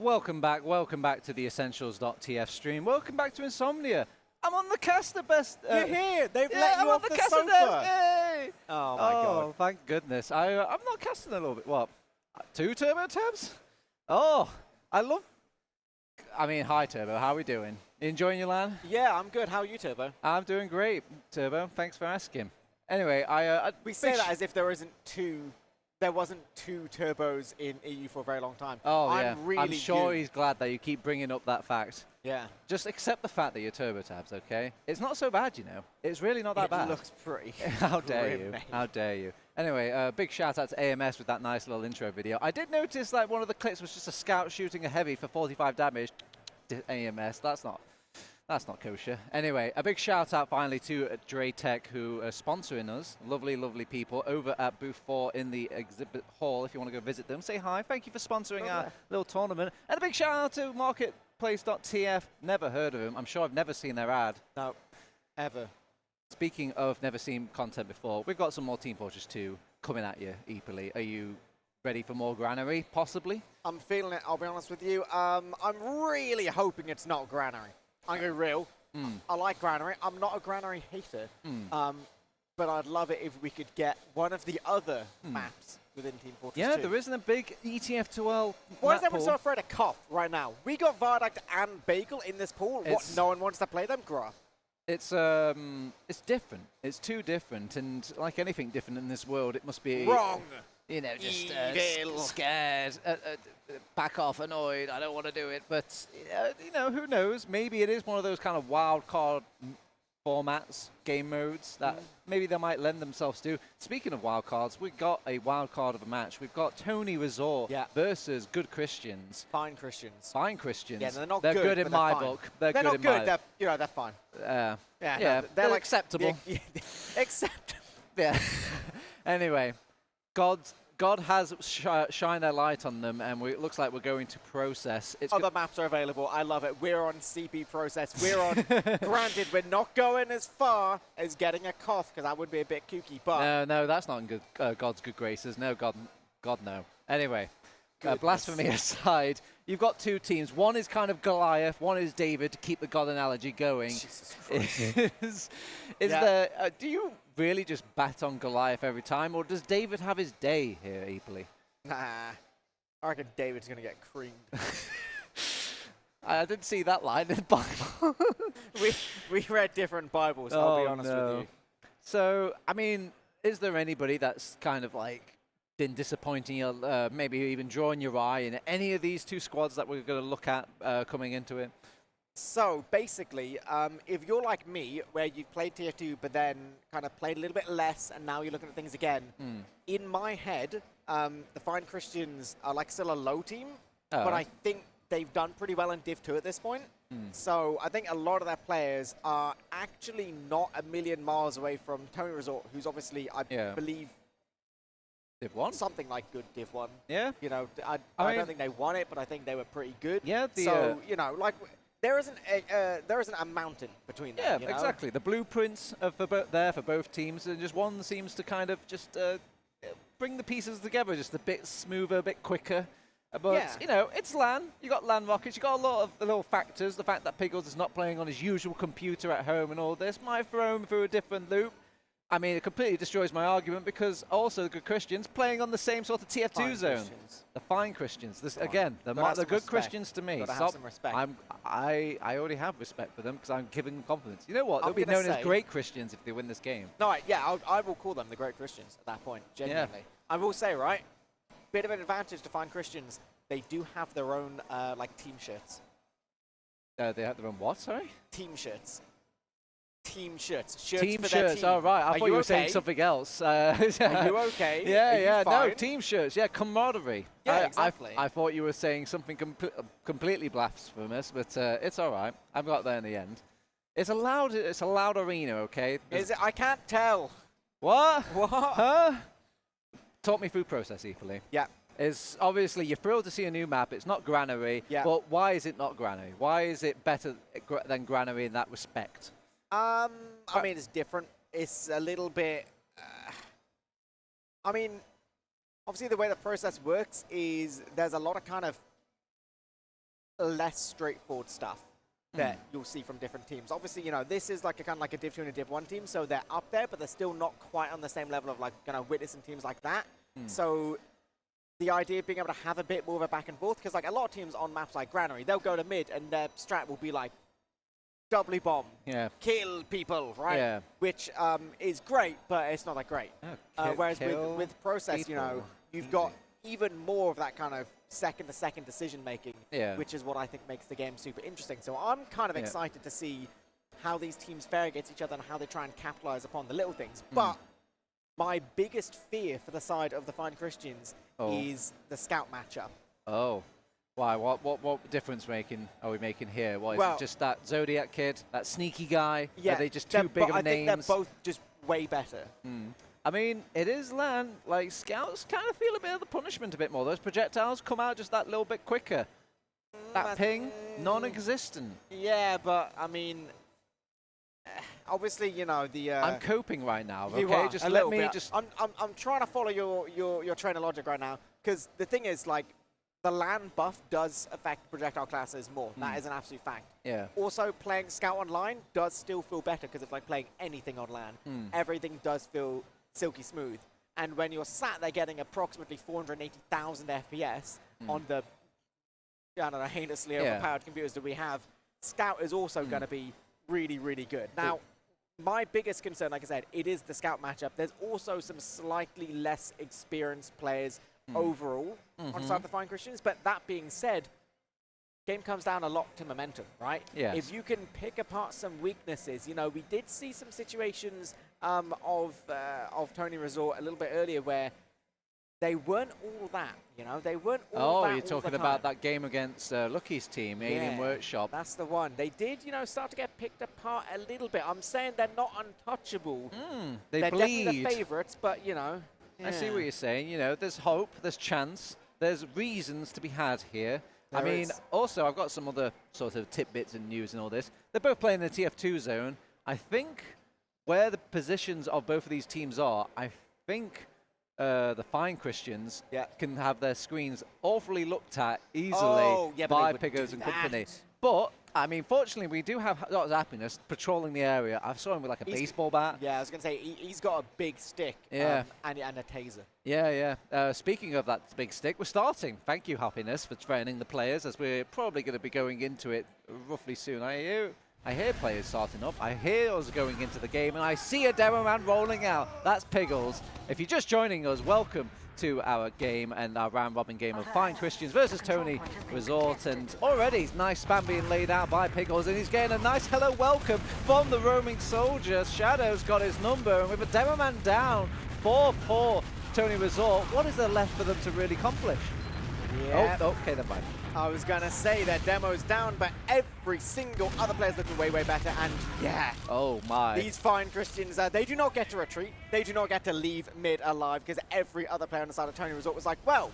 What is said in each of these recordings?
Welcome back to the Essentials.tf stream. Welcome back to Insomnia. I'm on the caster best. You're here. They've let I'm you on off the the caster sofa. desk. Yay! Oh my god. Thank goodness. I'm not casting a little bit. What? 2 turbo tabs? Oh, I mean, hi Turbo. How are we doing? You enjoying your LAN? Yeah, I'm good. How are you, Turbo? I'm doing great, Turbo. Thanks for asking. Anyway, We say that as if there wasn't two turbos in EU for a very long time. Oh I'm yeah. really I'm sure good. he's glad that you keep bringing up that fact. Yeah. Just accept the fact that you're turbo tabs, okay? It's not so bad, you know. It's really not that bad. It looks pretty. How dare grim, you? mate. How dare you? Anyway, big shout out to AMS with that nice little intro video. I did notice that one of the clips was just a scout shooting a heavy for 45 damage. AMS, that's not kosher. Anyway, a big shout out finally to Dre Tech, who are sponsoring us. Lovely, lovely people over at booth 4 in the exhibit hall. If you want to go visit them, say hi. Thank you for sponsoring our little tournament. And a big shout out to Marketplace.tf. Never heard of them. I'm sure I've never seen their ad. No, ever. Speaking of never seen content before, we've got some more Team Fortress 2 coming at you, equally. Are you ready for more granary, possibly? I'm feeling it, I'll be honest with you. I'm really hoping it's not granary. I'm going to be real. I like granary. I'm not a granary hater. But I'd love it if we could get one of the other maps within Team Fortress 2. Yeah, there isn't a big ETF2L Why map is everyone pool. so afraid of cough right now? We got Vardak and Bagel in this pool. What, no one wants to play them? Grah. It's different. It's too different, and like anything different in this world, it must be Wrong. You know, just Evil. scared, back off, annoyed. I don't want to do it, but you know, who knows? Maybe it is one of those kind of wild card formats, game modes that maybe they might lend themselves to. Speaking of wild cards, we've got a wild card of a match. We've got TonyResort versus Good Christians. Fine Christians. Fine Christians. Yeah, they're not they're good. good in but my they're fine. book. They're not good in my good. They're fine. yeah, No, they're like acceptable. Acceptable. Yeah. Anyway, God has shined their light on them, and it looks like we're going to process. Other maps are available. I love it. We're on CP process. We're on. Granted, we're not going as far as getting a cough because that would be a bit kooky. But no, that's not in good, God's good graces. No, God, no. Anyway, blasphemy aside, you've got two teams. One is kind of Goliath. One is David. To keep the God analogy going, Jesus Christ. is there? Do you really just bat on Goliath every time, or does David have his day here, equally? Nah, I reckon David's gonna get creamed. I didn't see that line in the Bible. we read different Bibles. I'll be honest with you. So, I mean, is there anybody that's kind of like been disappointing you, maybe even drawing your eye in any of these two squads that we're going to look at coming into it? So basically, if you're like me, where you've played TF2 but then kind of played a little bit less and now you're looking at things again, in my head, the Fine Christians are like still a low team, but I think they've done pretty well in Div 2 at this point. So I think a lot of their players are actually not a million miles away from TonyResort, who's obviously, I believe, Div 1? something like good Div 1. Yeah. You know, I mean, don't think they won it, but I think they were pretty good. Yeah. So, you know, like... There isn't a mountain between them. Yeah, you know? exactly. The blueprints are there for both teams, and just one seems to kind of just bring the pieces together just a bit smoother, a bit quicker. But, you know, it's LAN. You got LAN rockets. You got a lot of little factors. The fact that Piggles is not playing on his usual computer at home and all this might throw him through a different loop. I mean, it completely destroys my argument because also the Good Christians playing on the same sort of TF2 zone. Christians. The Fine Christians. This again, the Good respect. Christians to me. Gotta have some respect. I already have respect for them because I'm giving them confidence. You know what? They'll I'm be gonna known as say- great Christians if they win this game. No, I will call them the Great Christians at that point, genuinely. I will say, right, bit of an advantage to find Christians. They do have their own, like, team shirts. They have their own what, sorry? Team shirts. Team shirts. Shirts Team for their shirts, team. oh right, I thought you were saying okay? something else. Are you okay? Yeah, Are you no, fine? team shirts, yeah, camaraderie. Yeah, exactly. I thought you were saying something completely blasphemous, but it's all right. I've got there in the end. It's a loud arena, okay? Is it? I can't tell. What? What? Huh? Talk me through process, equally. Yeah. Is obviously you're thrilled to see a new map. It's not Granary, but why is it not Granary? Why is it better than Granary in that respect? I mean, it's different. It's a little bit... I mean, obviously the way the process works is there's a lot of kind of less straightforward stuff that you'll see from different teams. Obviously, you know, this is like a kind of like a Div 2 and a Div 1 team, so they're up there, but they're still not quite on the same level of like witnessing teams like that. So the idea of being able to have a bit more of a back and forth, because like a lot of teams on maps like Granary, they'll go to mid and their strat will be like doubly bomb, kill people, right? Yeah. Which is great, but it's not that great. Whereas with Process, people, you know, you've got even more of that kind of second-to-second decision-making, which is what I think makes the game super interesting. So I'm kind of excited to see how these teams fare against each other and how they try and capitalize upon the little things. But my biggest fear for the side of the Fine Christians is the scout matchup. Oh. Why? What difference are we making here? What, is it just that Zodiac kid, that sneaky guy? Yeah. Are they just too big of names? I think they're both just way better. I mean, it is LAN. Like, scouts kind of feel a bit of the punishment a bit more. Those projectiles come out just that little bit quicker. That ping, non-existent. Yeah, but, I mean, obviously, you know, the... I'm coping right now, okay? Just let me just... I'm trying to follow your train of logic right now, because the thing is, like, the LAN buff does affect projectile classes more. That is an absolute fact. Yeah. Also, playing Scout online does still feel better, because it's like playing anything on LAN. Everything does feel silky smooth. And when you're sat there getting approximately 480,000 FPS on the, I don't know, heinously overpowered computers that we have, Scout is also going to be really, really good. Now, my biggest concern, like I said, it is the Scout matchup. There's also some slightly less experienced players overall on side of the Fine Christians. But that being said, game comes down a lot to momentum, right? Yes. If you can pick apart some weaknesses, you know, we did see some situations of TonyResort a little bit earlier where they weren't all that, you know, they weren't all that. Oh, you're talking about that game against Lucky's team, Alien Workshop. That's the one. They did, you know, start to get picked apart a little bit. I'm saying they're not untouchable. They're definitely the favorites, but, you know. I see what you're saying. You know, there's hope, there's chance, there's reasons to be had here. I mean, also, I've got some other sort of tidbits and news and all this. They're both playing the TF2 zone. I think where the positions of both of these teams are, I think the Fine Christians can have their screens awfully looked at easily by Piggos and company. But, I mean, fortunately, we do have Dr. Happiness patrolling the area. I saw him with like a baseball bat. Yeah, I was going to say, he's got a big stick and a taser. Yeah. Speaking of that big stick, we're starting. Thank you, Happiness, for training the players, as we're probably going to be going into it roughly soon. I hear players starting up. I hear us going into the game, and I see a demo man rolling out. That's Piggles. If you're just joining us, welcome to our game and our round-robin game of Fine Christians versus TonyResort, and already nice spam being laid out by Piggles, and he's getting a nice hello welcome from the roaming soldier. Shadow's got his number, and with a demo man down for poor TonyResort, what is there left for them to really accomplish? Yeah. Oh, okay, never mind. I was going to say their demo's down, but every single other player's looking way, way better. And oh my. These Fine Christians, they do not get to retreat. They do not get to leave mid alive, because every other player on the side of TonyResort was like, well,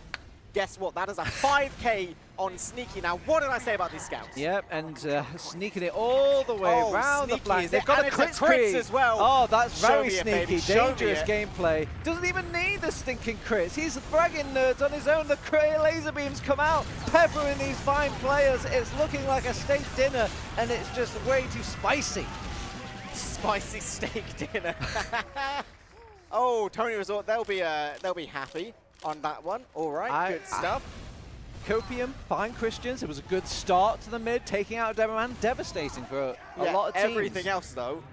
guess what? That is a 5K on Sneaky. Now, what did I say about these scouts? Yep, and sneaking it all the way around the flank. They've got a crits as well. Oh, that's very sneaky. Dangerous gameplay. Doesn't even need the stinking crits. He's fragging nerds on his own. The laser beams come out, peppering these fine players. It's looking like a steak dinner, and it's just way too spicy. Spicy steak dinner. Oh, TonyResort, they'll be happy on that one. All right, good stuff. Copium, Fine Christians, it was a good start to the mid, taking out a demo man, devastating for a lot of teams. Everything else, though,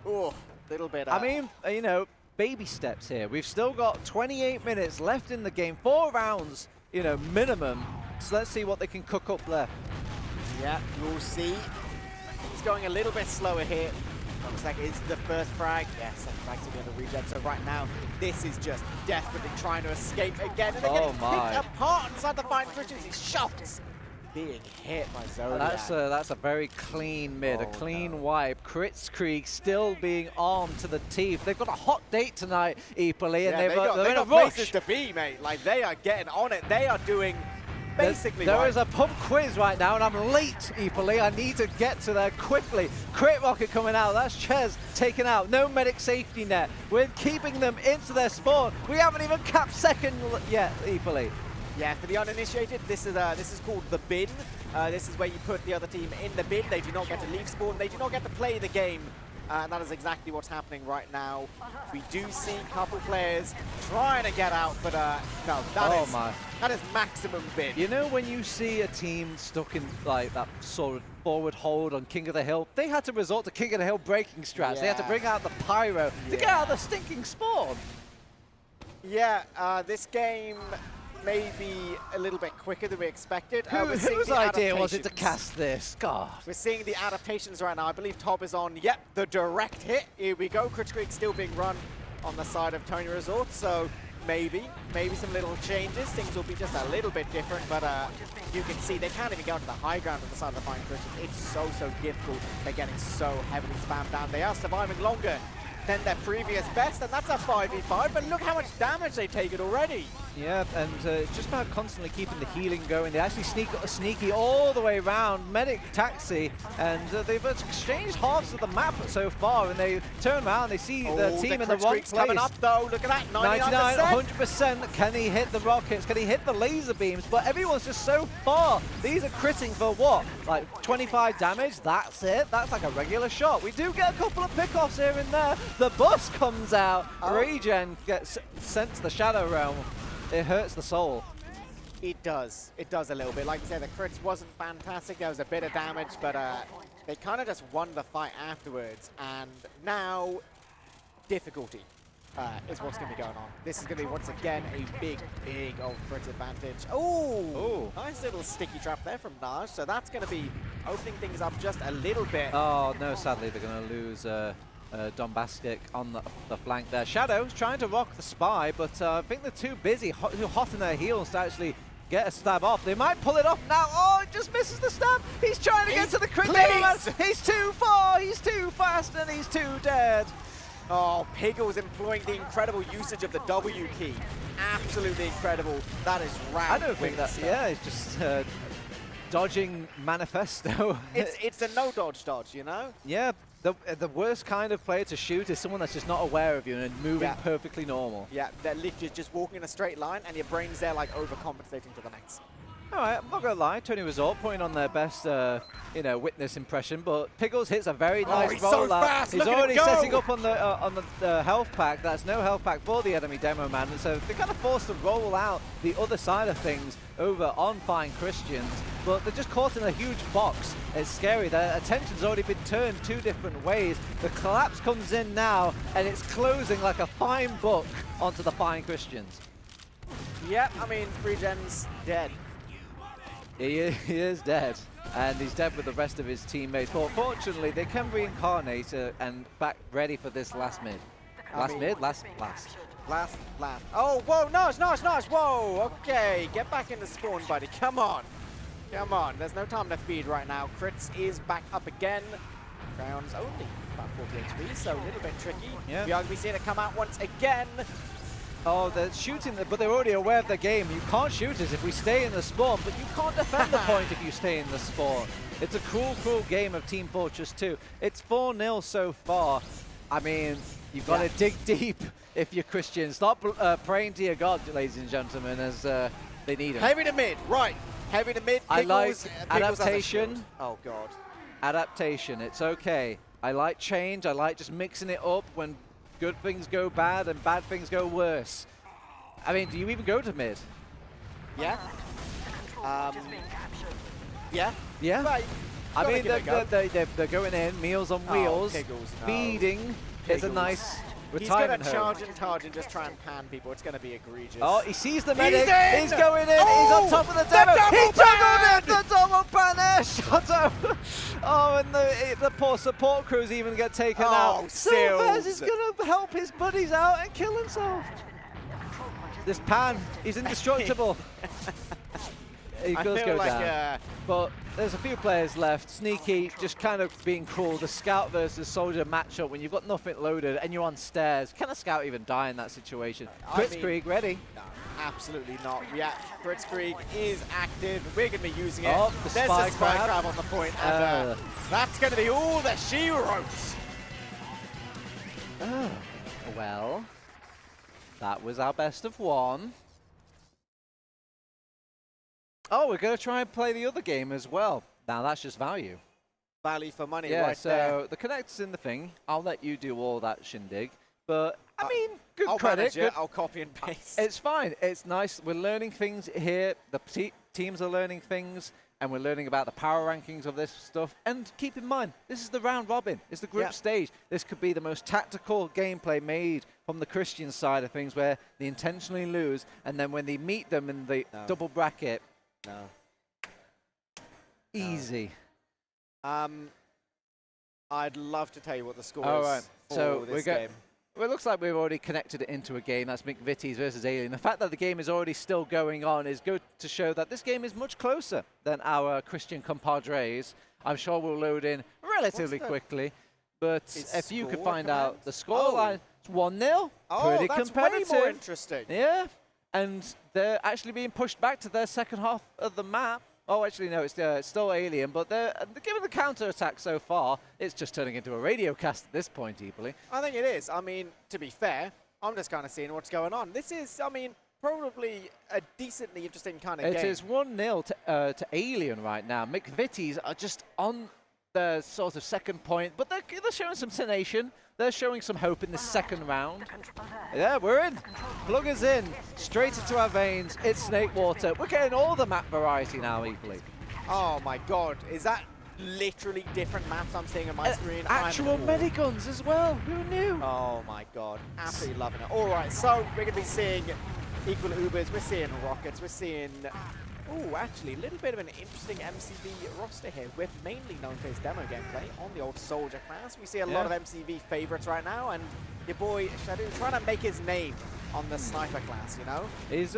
little bit I mean, you know, baby steps here. We've still got 28 minutes left in the game, 4 rounds, you know, minimum. So let's see what they can cook up there. Yeah, we'll see. He's going a little bit slower here. Looks like it's the first frag. Yes, second frag's going to be on the regen. So right now, this is just desperately trying to escape again. And they're getting picked apart inside the Fine Christians. These shots being hit by Zodiac. That's a very clean mid, a clean wipe. Crits Creek still being armed to the teeth. They've got a hot date tonight, Epoli, and they've got places to be, mate. Like, they are getting on it. They are doing... Basically, there is a pump quiz right now, and I'm late, Epoli. I need to get to there quickly. Crit Rocket coming out. That's Ches taken out. No medic safety net. We're keeping them into their spawn. We haven't even capped second yet, Epoli. Yeah, for the uninitiated, this is called the bin. This is where you put the other team in the bin. They do not get to leave spawn. They do not get to play the game. And that is exactly what's happening right now. We do see a couple players trying to get out, but no, that is maximum bin. You know when you see a team stuck in like that sort of forward hold on King of the Hill, they had to resort to King of the Hill breaking strats. Yeah. They had to bring out the pyro to get out the stinking spawn. Yeah, this game may be a little bit quicker than we expected. Whose idea was it to cast this? God. We're seeing the adaptations right now. I believe Top is on, yep, the direct hit. Here we go. Kritzkrieg still being run on the side of TonyResort, so maybe some little changes. Things will be just a little bit different, but you can see they can't even go to the high ground on the side of the Fine Christians. It's so difficult. They're getting so heavily spammed down. They are surviving longer than their previous best, and that's a 5v5, but look how much damage they've taken already. Yeah, and it's just about constantly keeping the healing going. They actually sneaky all the way around, medic taxi, and they've exchanged halves of the map so far, and they turn around, they see the team in the wrong place. Coming up though, look at that, 99%. 100%. Can he hit the rockets? Can he hit the laser beams? But everyone's just so far. These are critting for what? Like 25 damage? That's it? That's like a regular shot. We do get a couple of pickoffs here and there. The bus comes out. Regen gets sent to the Shadow Realm. It hurts the soul. It does. It does a little bit. Like I said, the crits wasn't fantastic. There was a bit of damage, but they kind of just won the fight afterwards. And now, difficulty is what's going to be going on. This is going to be, once again, a big old crit advantage. Oh, nice little sticky trap there from Naj. So that's going to be opening things up just a little bit. Oh, no, sadly, they're going to lose Dombaskic on the flank there. Shadow's trying to rock the Spy, but I think they're too busy, hot in their heels to actually get a stab off. They might pull it off now. Oh, it just misses the stab. He's trying to get to the crit. He's too far, he's too fast, and he's too dead. Oh, Piggle's employing the incredible usage of the W key. Absolutely incredible. That is round. I don't think that's, yeah, it's just dodging Manifesto. It's a no-dodge dodge, you know? Yeah. The worst kind of player to shoot is someone that's just not aware of you and moving perfectly normal. Yeah, they're literally just walking in a straight line and your brain's there like overcompensating to the next. All right, I'm not going to lie, TonyResort putting on their best witness impression, but Piggles hits a very nice he's rollout. So fast. He's already setting up on the health pack. That's no health pack for the enemy demo man, and so they're kind of forced to roll out the other side of things over on Fine Christians, but they're just caught in a huge box. It's scary. Their attention's already been turned two different ways. The collapse comes in now, and it's closing like a fine book onto the Fine Christians. Yep, I mean, Regen's dead. He is dead, and he's dead with the rest of his teammates. But fortunately, they can reincarnate and back ready for this last mid. Last. Oh, whoa, nice. Whoa, okay. Get back in the spawn, buddy. Come on. There's no time to feed right now. Crits is back up again. Ground's only about 40 HP, so a little bit tricky. Yeah. We are going to be seeing it come out once again. Oh, they're shooting, but they're already aware of the game. You can't shoot us if we stay in the spawn, but you can't defend the point if you stay in the spawn. It's a cruel game of Team Fortress 2. It's 4-0 so far. I mean, you've got to dig deep if you're Christian. Stop praying to your God, ladies and gentlemen, as they need him. Heavy to mid, right. Heavy to mid. I like adaptation. Oh, God. Adaptation, it's okay. I like change. I like just mixing it up when good things go bad and bad things go worse. I mean, do you even go to mid? Yeah. Yeah. Right. I mean, they're going in, meals on wheels, Piggles, no. Feeding. It's a nice He's retirement going to home. charge and just try and pan people. It's going to be egregious. Oh, he sees the medic. He's going in. Oh, he's on top of the demo. He toggled in the double banner. Shut up. Oh, and the poor support crews even get taken out. Silvers is going to help his buddies out and kill himself. This pan, he's indestructible. He does go down. But there's a few players left. Sneaky, just kind of being cruel. The scout versus soldier matchup when you've got nothing loaded and you're on stairs. Can a scout even die in that situation? Kritzkrieg ready? No, absolutely not. Yeah, Kritzkrieg is active. We're going to be using it. Oh, There's a spy crab on the point. And that's going to be all that she wrote. Oh, well, that was our best of one. Oh, we're going to try and play the other game as well. Now, that's just value. Value for money Yeah, right so there. the connect's in the thing. I'll let you do all that shindig. But, I mean, good I'll credit. manage it. Good. I'll copy and paste. It's fine. It's nice. We're learning things here. The teams are learning things. And we're learning about the power rankings of this stuff. And keep in mind, this is the round robin. It's the group stage. This could be the most tactical gameplay made from the Christian side of things, where they intentionally lose. And then when they meet them in the double bracket, easy. I'd love to tell you what the score All is right. for So this game. Well, it looks like we've already connected it into a game. That's McVities versus Alien. The fact that the game is already still going on is good to show that this game is much closer than our Christian compadres. I'm sure we'll load in relatively quickly. But if you could find out the scoreline, it's 1-0. Pretty that's competitive. way more interesting. Yeah. And they're actually being pushed back to their second half of the map. Oh, actually, no, it's still Alien, but they're given the counter-attack so far, it's just turning into a radio cast at this point, Eeply. I think it is. I mean, to be fair, I'm just kind of seeing what's going on. This is, I mean, probably a decently interesting kind of game. It is 1-0 to Alien right now. McVities are just on the sort of second point, but they're showing some tenacious. They're showing some hope in the second round. Yeah, we're in. Plug us in. Straight into our veins. It's Snake Water. We're getting all the map variety now, equally. Oh my god. Is that literally different maps I'm seeing on my screen? Actual mediguns as well. Who knew? Oh my god. Absolutely loving it. All right, so we're going to be seeing equal Ubers. We're seeing rockets. We're seeing... Oh, actually, a little bit of an interesting MCV roster here. We're mainly known for his demo gameplay on the old Soldier class. We see a lot of MCV favorites right now, and your boy Shadow trying to make his name on the Sniper class, you know? He's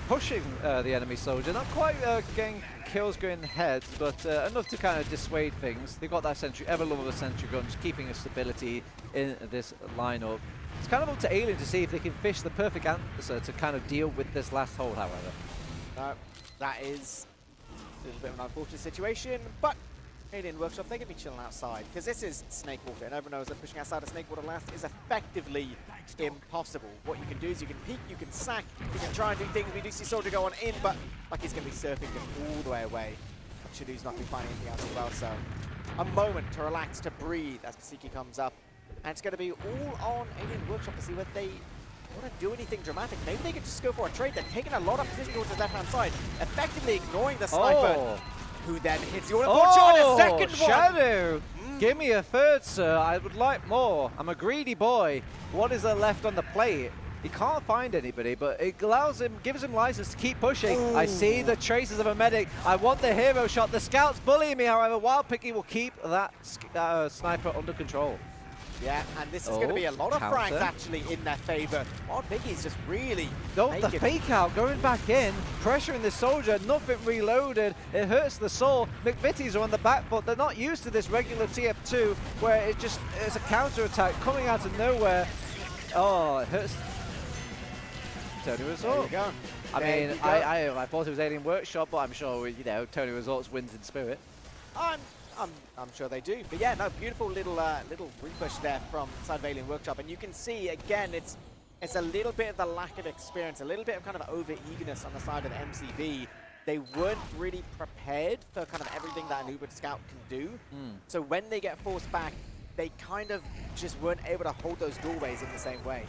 pushing the enemy soldier, not quite getting kills going heads, but enough to kind of dissuade things. They've got that sentry, ever love of a sentry gun, just keeping a stability in this lineup. It's kind of up to Alien to see if they can fish the perfect answer to kind of deal with this last hole, however. No. That is a little bit of an unfortunate situation, but Alien Workshop, they can be chilling outside, because this is Snake Water, and everyone knows that pushing outside of Snake Water last is effectively impossible. What you can do is you can peek, you can sack, you can try and do things. We do see Soldier go on in, but like he's going to be surfing just all the way away. Shadoo's not going to find anything else as well, so a moment to relax, to breathe as Kasiki comes up, and it's going to be all on Alien Workshop to see whether they want to do anything dramatic. Maybe they could just go for a trade. They're taking a lot of position towards the left-hand side, effectively ignoring the sniper, who then hits the all-important shot on a second one. Shadow! Give me a third, sir. I would like more. I'm a greedy boy. What is there left on the plate? He can't find anybody, but it allows him, gives him license to keep pushing. Ooh. I see the traces of a medic. I want the hero shot. The scout's bullying me, however. Wild Picky will keep that sniper under control. Yeah, and this is going to be a lot of frags actually in their favor. Wild Piggy's just really the fake out, going back in, pressuring the soldier, nothing reloaded. It hurts the soul. McVities are on the back foot. They're not used to this regular TF2 where it's a counter attack coming out of nowhere. Oh, it hurts. TonyResort. There you go. I mean, I thought it was Alien Workshop, but I'm sure, you know, TonyResort's wins in spirit. I'm sure they do. But yeah, no, beautiful little repush there from side of Alien Workshop. And you can see, again, it's a little bit of the lack of experience, a little bit of kind of over-eagerness on the side of MCV. They weren't really prepared for kind of everything that an Uber Scout can do. So when they get forced back, they kind of just weren't able to hold those doorways in the same way.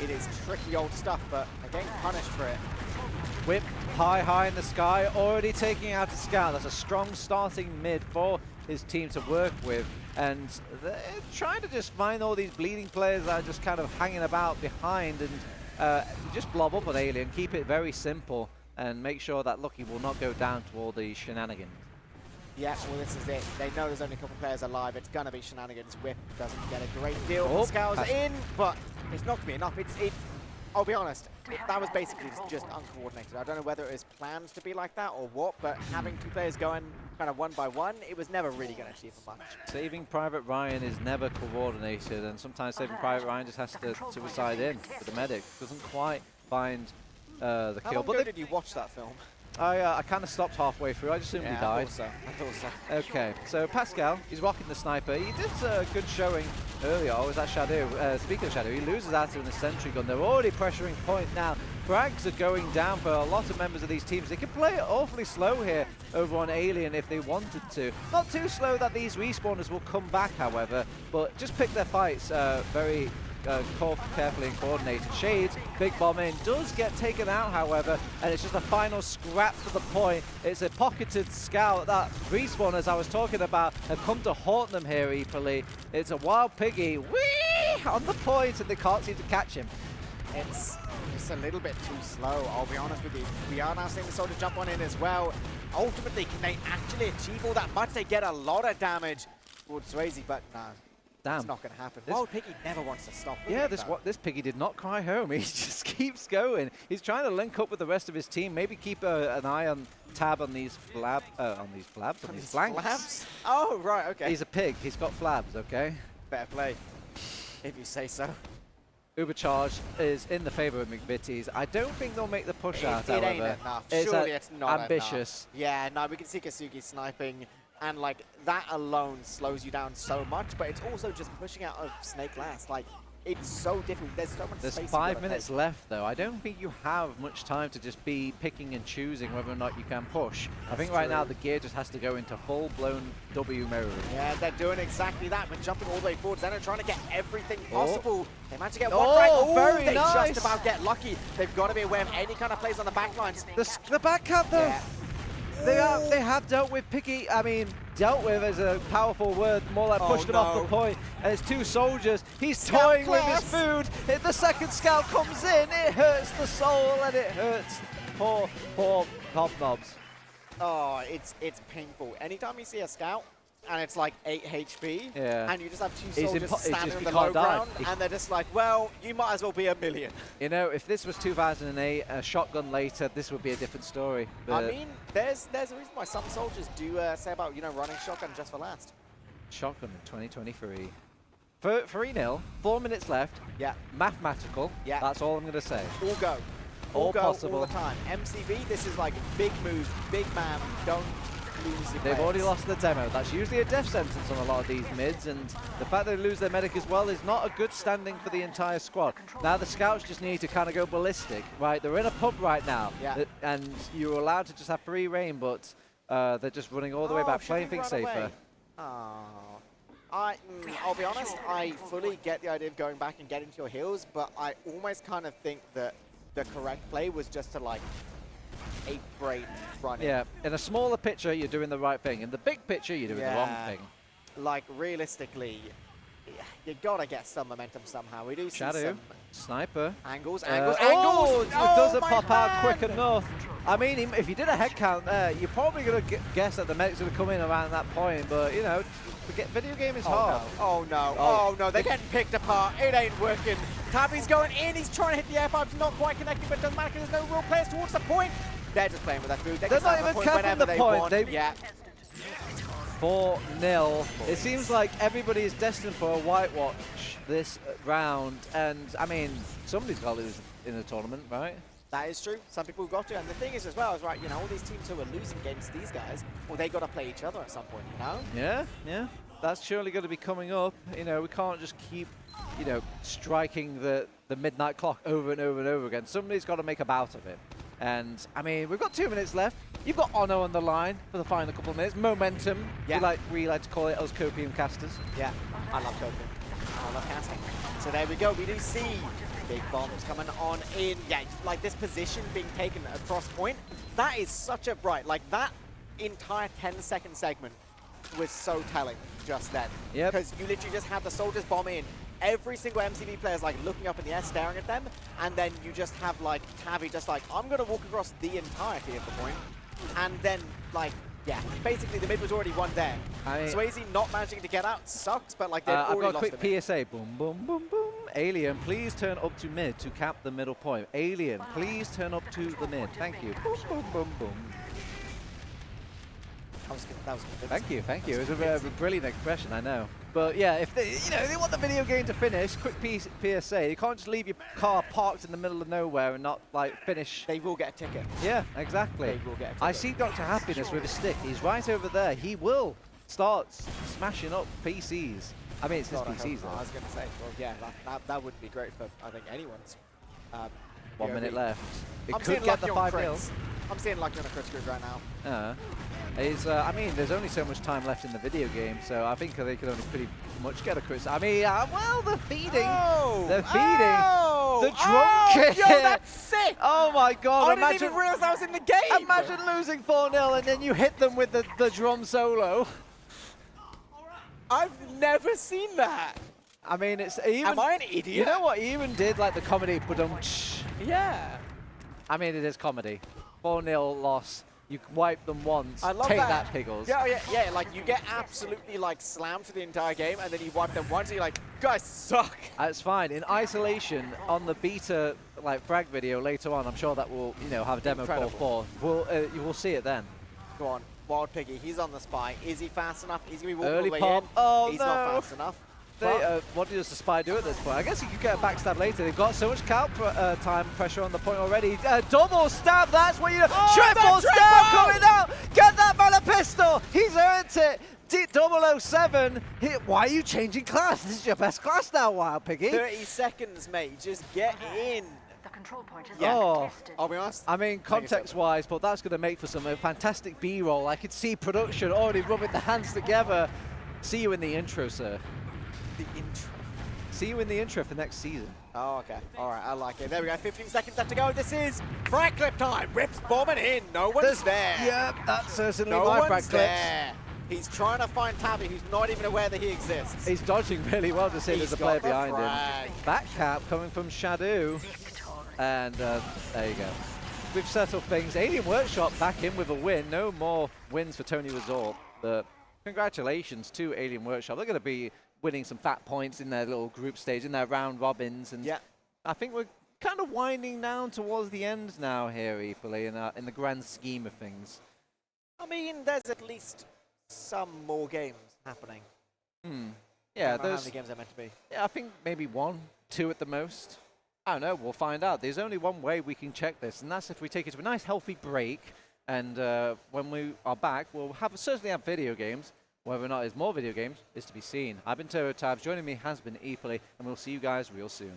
It is tricky old stuff, but they're getting punished for it. Whip high in the sky, already taking out a scout. That's a strong starting mid for his team to work with. And they're trying to just find all these bleeding players that are just kind of hanging about behind and just blob up on Alien, keep it very simple, and make sure that Lucky will not go down to all the shenanigans. Yeah, well, this is it. They know there's only a couple players alive. It's going to be shenanigans. Whip doesn't get a great deal. Scout's in, but it's not going to be enough. I'll be honest, that was basically just uncoordinated. I don't know whether it was planned to be like that or what, but having two players going kind of one by one, it was never really going to achieve much. Saving Private Ryan is never coordinated, and sometimes Saving Private Ryan just has to suicide in with the medic. Doesn't quite find the kill. How long ago did you watch that film? I kind of stopped halfway through. I just assumed he died. I thought so. Okay, so Pascal, he's rocking the sniper. He did a good showing earlier. Oh, was that Shadow? Speaking of Shadow, he loses out to the sentry gun. They're already pressuring point now. frags are going down for a lot of members of these teams. They can play it awfully slow here over on Alien if they wanted to. Not too slow that these respawners will come back, however, but just pick their fights very carefully and coordinated. Shades, big bomb in, does get taken out, however, and it's just a final scrap to the point. It's a pocketed scout. That respawn, as I was talking about, have come to haunt them here, equally. It's a wild piggy, whee, on the point, and they can't seem to catch him. It's a little bit too slow, I'll be honest with you. We are now seeing the soldier jump on in as well. Ultimately, can they actually achieve all that much? They get a lot of damage towards Swayze, but no. Damn. It's not going to happen. Wild Piggy never wants to stop. Yeah, this Piggy did not cry home. He just keeps going. He's trying to link up with the rest of his team. Maybe keep an eye on tab on these flanks. Flabs? Oh, right, okay. He's a pig. He's got flabs, okay? Better play, if you say so. Ubercharge is in the favor of McVities. I don't think they'll make the push out, It ain't however. enough. It's Surely it's not ambitious. enough. Yeah, no, we can see Kasugi sniping. And, like, that alone slows you down so much, but it's also just pushing out of Snake Last. Like, it's so difficult. There's so much space. There's 5 minutes left, though. I don't think you have much time to just be picking and choosing whether or not you can push. I think right now the gear just has to go into full-blown W mode. Yeah, they're doing exactly that. We're jumping all the way forward. They're trying to get everything possible. They managed to get one right. Oh, very they nice. just about get lucky. They've got to be aware of any kind of plays on the back lines. The back cap, though. Yeah. They have dealt with Piggy. I mean, dealt with is a powerful word, more like pushed him off the point. And it's 2 soldiers. He's toying with his food. The second scout comes in. It hurts the soul and it hurts poor HobNobs. Oh, it's painful. Anytime you see a scout and it's like 8 HP, and you just have 2 soldiers standing on the low ground, and they're just like, well, you might as well be a million. You know, if this was 2008, a shotgun later, this would be a different story. But I mean, there's a reason why some soldiers do say about, running shotgun just for last. Shotgun in 2023. 3-0, 4 minutes left. Yeah. Mathematical. Yeah. That's all I'm going to say. All go. All go possible. all the time. MCV, this is like big move, big man. Don't lose your They've players. already lost the demo. That's usually a death sentence on a lot of these mids, and the fact they lose their medic as well is not a good standing for the entire squad. Now the scouts just need to kind of go ballistic, right? They're in a pub right now, and you're allowed to just have free reign, but they're just running all the way back, playing things safer. I'll be honest, I fully get the idea of going back and getting to your heels, but I almost kind of think that the correct play was just to, like, a brain run. Yeah, in a smaller picture, you're doing the right thing. In the big picture, you're doing the wrong thing. Like, realistically, you gotta get some momentum somehow. We do see some sniper. Angles. Oh, it doesn't pop out quick enough. I mean, if you did a head count there, you're probably going to guess that the medic's going to come in around that point, but, video game is hard. No. Oh, no, they're getting picked apart. It ain't working. Tabby's going in. He's trying to hit the air pipes. Not quite connecting, but it doesn't matter because there's no real players towards the point. They're just playing with that food. They're not even capping the point. Yeah. 4-0. It seems like everybody is destined for a whitewash this round, and, I mean, somebody's got to lose in the tournament, right? That is true. Some people got to. And the thing is as well, is right, all these teams who are losing against these guys, well, they got to play each other at some point, Yeah. That's surely going to be coming up. We can't just keep, striking the midnight clock over and over and over again. Somebody's got to make a bout of it. And, I mean, we've got 2 minutes left. You've got Ono on the line for the final couple of minutes. Momentum. Yeah. We like to call it us copium casters. Yeah, I love copium. I love casting. So there we go. We do see big bombs coming on in. Yeah, like this position being taken across point. That is such a bright. Like that entire 10-second segment was so telling just then. Yeah. Because you literally just had the soldiers bomb in. Every single MCV player is like looking up in the air, staring at them, and then you just have like Tavi just like, I'm gonna walk across the entirety of the point, and then like, yeah, basically the mid was already won there. Swayze not managing to get out sucks, but like they've already lost. I've got a quick PSA. Boom, boom, boom, boom. Alien, please turn up to mid to cap the middle point. Alien, please turn up to the mid. Thank you. Boom, boom, boom, boom. That was good. Thank you. It was a brilliant expression, I know. But yeah, if they, they want the video game to finish, quick PSA. You can't just leave your car parked in the middle of nowhere and not like finish. They will get a ticket. Yeah, exactly. They will get a ticket. I see Dr. Happiness with a stick. He's right over there. He will start smashing up PCs. I mean, it's his PCs though. I was going to say, well, yeah, that would be great for I think anyone's 1 minute left. It I'm could seeing get the lucky on 5-0. crits. I'm seeing lucky on a crit screen right now. I mean, there's only so much time left in the video game, so I think they could only pretty much get a crit. I mean, well, they're feeding. Oh, They're feeding. The drum oh, kick. Yo, that's sick. Oh my God! I didn't even realize I was in the game. Imagine losing 4-0 and then you hit them with the drum solo. I've never seen that. I mean, it's even. Am I an idiot? You know what? He even did like the comedy, but Yeah. I mean, it is comedy. 4-0 loss. You wipe them once. I love Take that. Piggles. Yeah. Like you get absolutely like slammed for the entire game, and then you wipe them once, and you're like, guys suck. It's fine. In isolation, on the beta like frag video later on, I'm sure that will have a demo call for. You will see it then. Go on, Wild Piggy. He's on the spy. Is he fast enough? He's gonna be walking all Early the way pop. in. Oh He's no. not fast enough. What does the spy do at this point? I guess he could get a backstab later. They've got so much time pressure on the point already. Double stab, that's what you do. Triple stab coming out! Get that man a pistol! He's earned it! 007, why are you changing class? This is your best class now, Wild Piggy. 30 seconds, mate. Just get in. The control point is contested. I'll be honest. I mean, context-wise, but that's going to make for some fantastic B-roll. I could see production already rubbing the hands together. See you in the intro, sir. The intro. See you in the intro for next season. Oh, okay. All right, I like it. There we go. 15 seconds left to go. This is frag clip time. Rips bombing in. No one's there. Yep, that's certainly no my frag one's clips. there. He's trying to find Tabby, who's not even aware that he exists. He's dodging really well to see there's a player behind frag. him. Back cap coming from Shadow. And there you go. We've settled things. Alien Workshop back in with a win. No more wins for TonyResort. But congratulations to Alien Workshop. They're going to be winning some fat points in their little group stage, in their round robins. And I think we're kind of winding down towards the end now here, Eepoli, in the grand scheme of things. I mean, there's at least some more games happening. Yeah, I don't know how many games are meant to be. Yeah, I think maybe 1, 2 at the most. I don't know, we'll find out. There's only one way we can check this, and that's if we take it to a nice healthy break. And when we are back, we'll certainly have video games. Whether or not there's more video games is to be seen. I've been TonyResort. Joining me has been Eepoli, and we'll see you guys real soon.